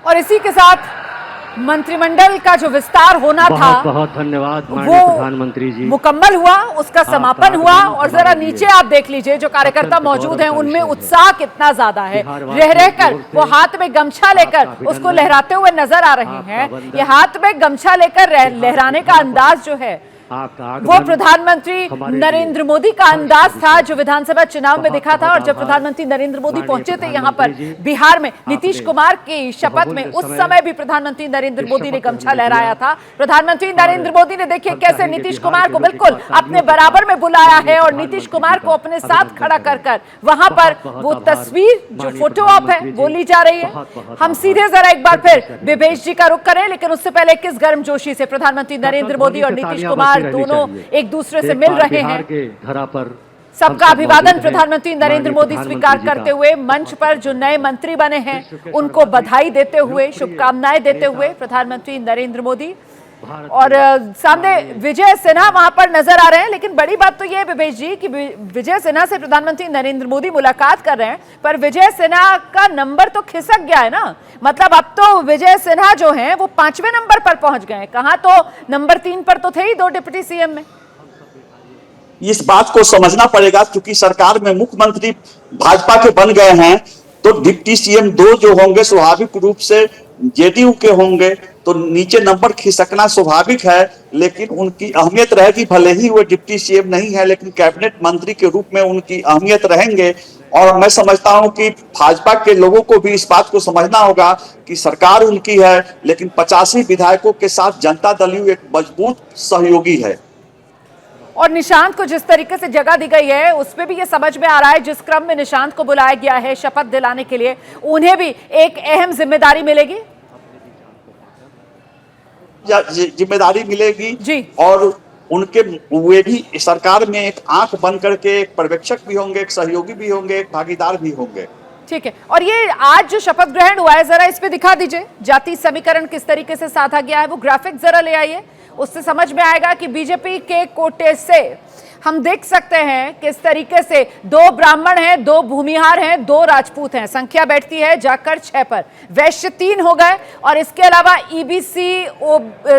और इसी के साथ मंत्रिमंडल का जो विस्तार होना था, बहुत धन्यवाद वो प्रधानमंत्री जी, मुकम्मल हुआ, उसका समापन हुआ। और जरा नीचे आप देख लीजिए जो कार्यकर्ता मौजूद हैं उनमें उत्साह कितना ज्यादा है। रह रहकर वो हाथ में गमछा लेकर उसको लहराते हुए नजर आ रहे हैं। ये हाथ में गमछा लेकर लहराने का अंदाज जो है वो प्रधानमंत्री नरेंद्र मोदी का अंदाज था जो विधानसभा चुनाव में दिखा था। और जब प्रधानमंत्री नरेंद्र मोदी पहुंचे थे यहां पर बिहार में नीतीश कुमार की शपथ में, उस समय भी प्रधानमंत्री नरेंद्र मोदी ने गमछा लहराया था। प्रधानमंत्री नरेंद्र मोदी ने देखिए कैसे नीतीश कुमार को बिल्कुल अपने बराबर में बुलाया है और नीतीश कुमार को अपने साथ खड़ा कर वहां पर वो तस्वीर जो फोटो ऑप है वो ली जा रही है। हम सीधे जरा एक बार फिर विवेश जी का रुख करें, लेकिन उससे पहले किस गर्मजोशी से प्रधानमंत्री नरेंद्र मोदी और नीतीश कुमार दोनों एक दूसरे से मिल रहे हैं। सबका अभिवादन प्रधानमंत्री नरेंद्र मोदी स्वीकार करते हुए मंच पर जो नए मंत्री बने हैं उनको बधाई देते हुए, शुभकामनाएं देते हुए प्रधानमंत्री नरेंद्र मोदी। और सामने विजय सिन्हा वहां पर नजर आ रहे हैं। लेकिन बड़ी बात तो यह है विवेश जी कि विजय सिन्हा से प्रधानमंत्री नरेंद्र मोदी मुलाकात कर रहे हैं, पर विजय सिन्हा का नंबर तो खिसक गया है ना। मतलब अब तो विजय सिन्हा जो हैं वो 5वें नंबर पर पहुंच गए हैं। कहां तो नंबर 3 पर तो थे ही 2 डिप्टी सीएम में। इस बात को समझना पड़ेगा क्योंकि सरकार में मुख्यमंत्री भाजपा के बन गए हैं तो डिप्टी सीएम 2 जो होंगे स्वाभाविक रूप से जेडीयू के होंगे, तो नीचे नंबर खिसकना स्वाभाविक है। लेकिन उनकी अहमियत रहेगी, भले ही वो डिप्टी सीएम नहीं है लेकिन कैबिनेट मंत्री के रूप में उनकी अहमियत रहेंगे। और मैं समझता हूं कि भाजपा के लोगों को भी इस बात को समझना होगा कि सरकार उनकी है लेकिन 85 विधायकों के साथ जनता दल यू एक मजबूत सहयोगी है। और निशांत को जिस तरीके से जगह दी गई है उसमें भी ये समझ में आ रहा है, जिस क्रम में निशांत को बुलाया गया है शपथ दिलाने के लिए, उन्हें भी एक अहम जिम्मेदारी मिलेगी। जिम्मेदारी मिलेगी जी। और उनके वे भी सरकार में एक आंख बन करके एक पर्यवेक्षक भी होंगे, एक सहयोगी भी होंगे, एक भागीदार भी होंगे। ठीक है। और ये आज जो शपथ ग्रहण हुआ है जरा इस पे दिखा दीजिए, जाति समीकरण किस तरीके से साधा गया है, वो ग्राफिक जरा ले आइए। उससे समझ में आएगा कि बीजेपी के कोटे से हम देख सकते हैं किस तरीके से 2 ब्राह्मण हैं, 2 भूमिहार हैं, 2 राजपूत हैं। संख्या बैठती है जाकर 6 पर। वैश्य 3 हो गए और इसके अलावा ईबीसी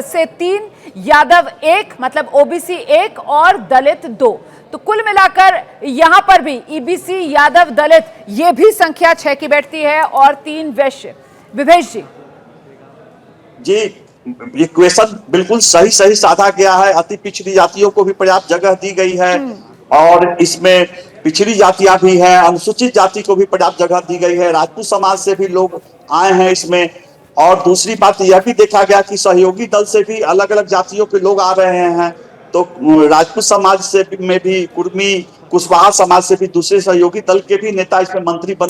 से 3, यादव 1, मतलब ओबीसी 1 और दलित 2। तो कुल मिलाकर यहां पर भी ईबीसी, यादव, दलित ये भी संख्या 6 की बैठती है और 3 वैश्य। विवेश जी, इक्वेशन बिल्कुल सही साधा गया है। अति पिछड़ी जातियों को भी पर्याप्त जगह दी गई है और इसमें पिछड़ी जातियां भी हैं, अनुसूचित जाति को भी पर्याप्त जगह दी गई है, राजपूत समाज से भी लोग आए हैं इसमें। और दूसरी बात यह भी देखा गया कि सहयोगी दल से भी अलग अलग जातियों के लोग आ रहे हैं। तो राजपूत समाज से में भी, कुर्मी कुशवाहा समाज से भी दूसरे सहयोगी दल के भी नेता इसमें मंत्री बन